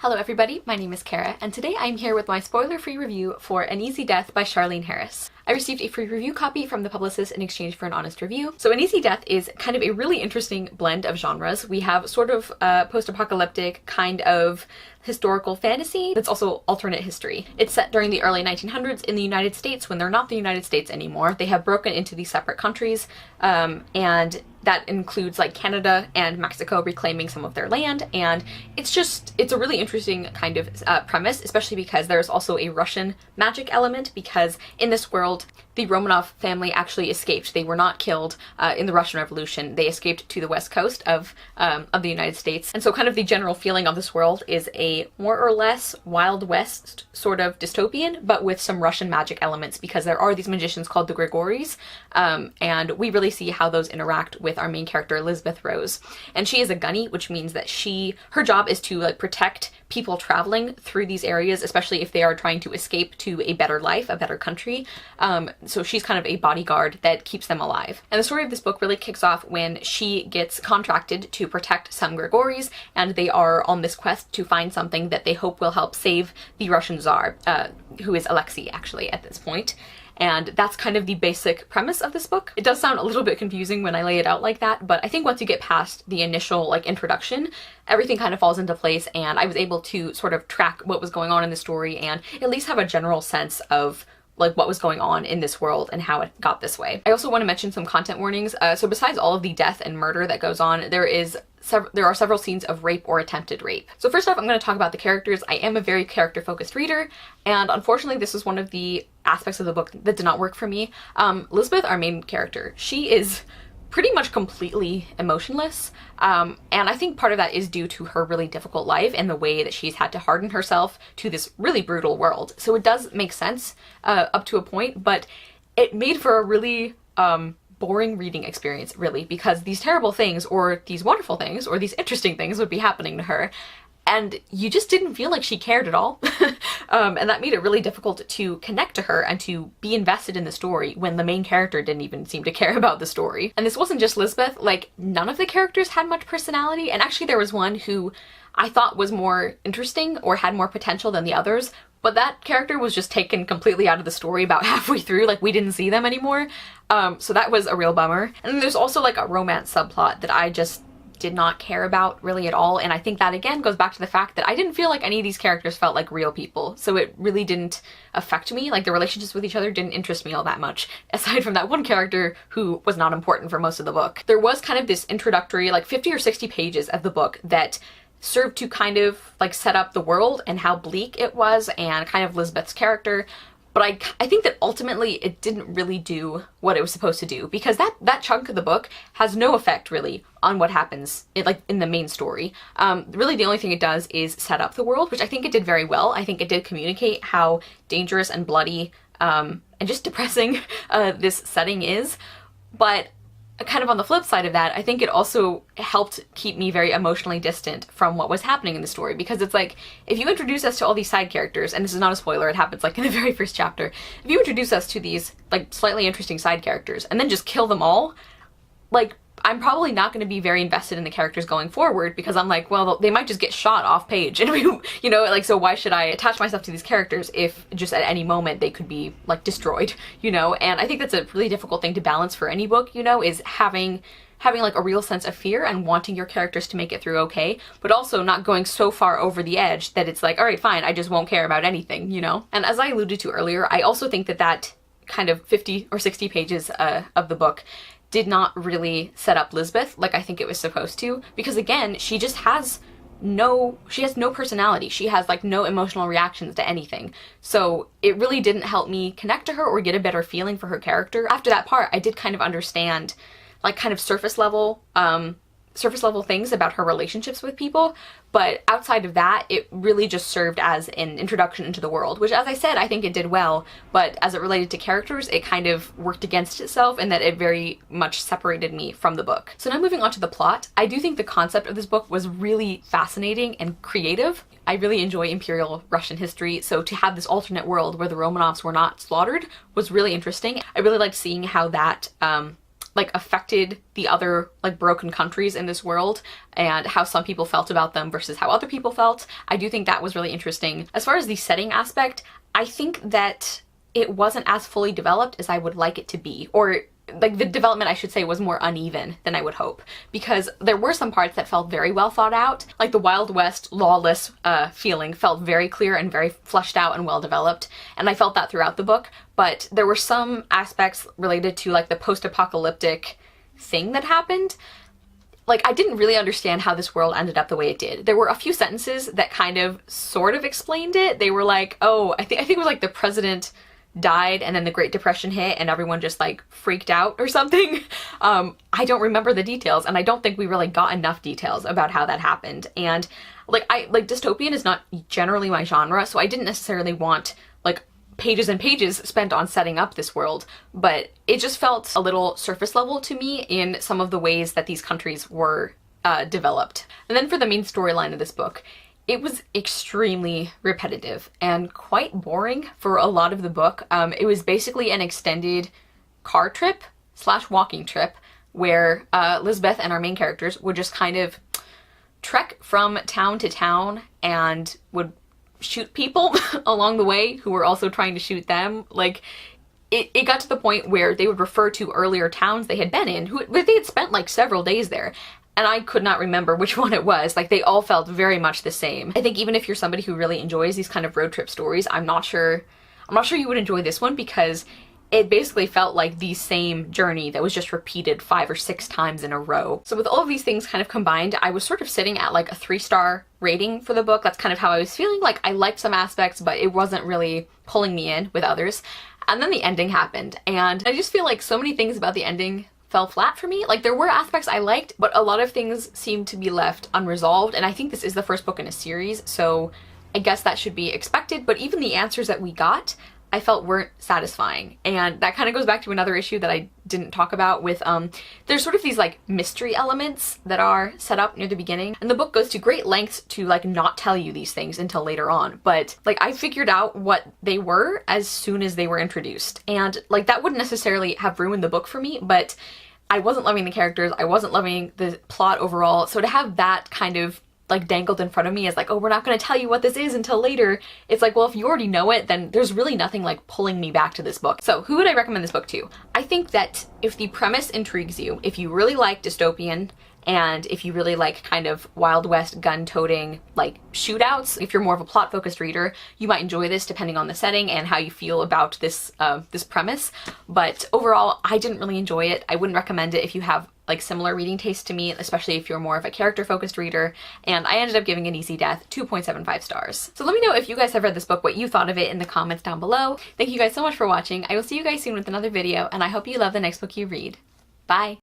Hello everybody, my name is Kara, and today I'm here with my spoiler-free review for An Easy Death by Charlaine Harris. I received a free review copy from the publicist in exchange for an honest review. So An Easy Death is kind of a really interesting blend of genres. We have sort of post-apocalyptic kind of historical fantasy that's also alternate history. It's set during the early 1900s in the United States when they're not the United States anymore. They have broken into these separate countries, and that includes like Canada and Mexico reclaiming some of their land, and it's a really interesting kind of premise, especially because there's also a Russian magic element, because in this world the Romanov family actually escaped. They were not killed in the Russian Revolution. They escaped to the west coast of the United States, and so kind of the general feeling of this world is a more or less Wild West sort of dystopian, but with some Russian magic elements, because there are these magicians called the Grigories, and we really see how those interact with our main character, Elizabeth Rose. And she is a gunny, which means that her job is to like protect people traveling through these areas, especially if they are trying to escape to a better life, a better country. So she's kind of a bodyguard that keeps them alive. And the story of this book really kicks off when she gets contracted to protect some Grigories, and they are on this quest to find something that they hope will help save the Russian Tsar, who is Alexei actually at this point. And that's kind of the basic premise of this book. It does sound a little bit confusing when I lay it out like that, but I think once you get past the initial like introduction, everything kind of falls into place, and I was able to sort of track what was going on in the story and at least have a general sense of like what was going on in this world and how it got this way. I also want to mention some content warnings. So besides all of the death and murder that goes on, there are several scenes of rape or attempted rape. So first off, I'm going to talk about the characters. I am a very character-focused reader, and unfortunately this is one of the aspects of the book that did not work for me. Elizabeth, our main character, she is pretty much completely emotionless, and I think part of that is due to her really difficult life and the way that she's had to harden herself to this really brutal world. So it does make sense up to a point, but it made for a really boring reading experience, really, because these terrible things or these wonderful things or these interesting things would be happening to her, and you just didn't feel like she cared at all. And that made it really difficult to connect to her and to be invested in the story when the main character didn't even seem to care about the story. And this wasn't just Lisbeth, like none of the characters had much personality, and actually there was one who I thought was more interesting or had more potential than the others, but that character was just taken completely out of the story about halfway through, like we didn't see them anymore. So that was a real bummer. And then there's also like a romance subplot that I just did not care about really at all, and I think that again goes back to the fact that I didn't feel like any of these characters felt like real people, so it really didn't affect me. Like the relationships with each other didn't interest me all that much, aside from that one character who was not important for most of the book. There was kind of this introductory like 50 or 60 pages of the book that served to kind of like set up the world and how bleak it was and kind of Lisbeth's character. But I think that ultimately it didn't really do what it was supposed to do, because that chunk of the book has no effect really on what happens in the main story. Really the only thing it does is set up the world, which I think it did very well. I think it did communicate how dangerous and bloody and just depressing this setting is. But kind of on the flip side of that, I think it also helped keep me very emotionally distant from what was happening in the story, because it's like, if you introduce us to all these side characters, and this is not a spoiler, it happens like in the very first chapter, if you introduce us to these like slightly interesting side characters and then just kill them all, like I'm probably not going to be very invested in the characters going forward, because I'm like, well, they might just get shot off page, and you know, like, so why should I attach myself to these characters if just at any moment they could be like destroyed, you know? And I think that's a really difficult thing to balance for any book, you know, is having like a real sense of fear and wanting your characters to make it through okay, but also not going so far over the edge that it's like, all right, fine, I just won't care about anything, you know? And as I alluded to earlier, I also think that kind of 50 or 60 pages of the book did not really set up Lisbeth like I think it was supposed to, because again, she has no personality. She has like no emotional reactions to anything. So it really didn't help me connect to her or get a better feeling for her character. After that part, I did kind of understand like kind of surface level things about her relationships with people, but outside of that, it really just served as an introduction into the world, which, as I said, I think it did well, but as it related to characters, it kind of worked against itself in that it very much separated me from the book. So now moving on to the plot, I do think the concept of this book was really fascinating and creative. I really enjoy Imperial Russian history, so to have this alternate world where the Romanovs were not slaughtered was really interesting. I really liked seeing how that like affected the other like broken countries in this world and how some people felt about them versus how other people felt. I do think that was really interesting. As far as the setting aspect, I think that it wasn't as fully developed as I would like it to be, or like the development, I should say, was more uneven than I would hope, because there were some parts that felt very well thought out. Like the Wild West lawless feeling felt very clear and very fleshed out and well developed, and I felt that throughout the book. But there were some aspects related to like the post-apocalyptic thing that happened. Like, I didn't really understand how this world ended up the way it did. There were a few sentences that kind of sort of explained it. They were like, oh, I think it was like the president died and then the Great Depression hit and everyone just like freaked out or something. I don't remember the details, and I don't think we really got enough details about how that happened. And like dystopian is not generally my genre, so I didn't necessarily want like pages and pages spent on setting up this world, but it just felt a little surface level to me in some of the ways that these countries were developed. And then for the main storyline of this book, it was extremely repetitive and quite boring for a lot of the book. It was basically an extended car trip / walking trip where Lisbeth and our main characters would just kind of trek from town to town and would shoot people along the way who were also trying to shoot them. Like, it got to the point where they would refer to earlier towns they had been in, they had spent like several days there, and I could not remember which one it was. Like, they all felt very much the same. I think even if you're somebody who really enjoys these kind of road trip stories, I'm not sure you would enjoy this one, because it basically felt like the same journey that was just repeated 5 or 6 times in a row. So with all of these things kind of combined, I was sort of sitting at like a 3-star rating for the book. That's kind of how I was feeling. Like, I liked some aspects, but it wasn't really pulling me in with others. And then the ending happened, and I just feel like so many things about the ending fell flat for me. Like, there were aspects I liked, but a lot of things seemed to be left unresolved, and I think this is the first book in a series, so I guess that should be expected. But even the answers that we got, I felt weren't satisfying. And that kind of goes back to another issue that I didn't talk about with, there's sort of these like mystery elements that are set up near the beginning, and the book goes to great lengths to like not tell you these things until later on. But like, I figured out what they were as soon as they were introduced, and like that wouldn't necessarily have ruined the book for me, but I wasn't loving the characters, I wasn't loving the plot overall, so to have that kind of like dangled in front of me as like, oh, we're not going to tell you what this is until later, it's like, well, if you already know it, then there's really nothing like pulling me back to this book. So who would I recommend this book to? I think that if the premise intrigues you, if you really like dystopian, and if you really like kind of Wild West gun-toting like shootouts, if you're more of a plot-focused reader, you might enjoy this depending on the setting and how you feel about this this premise. But overall, I didn't really enjoy it. I wouldn't recommend it if you have like similar reading taste to me, especially if you're more of a character-focused reader, and I ended up giving An Easy Death 2.75 stars. So let me know if you guys have read this book, what you thought of it in the comments down below. Thank you guys so much for watching. I will see you guys soon with another video, and I hope you love the next book you read. Bye!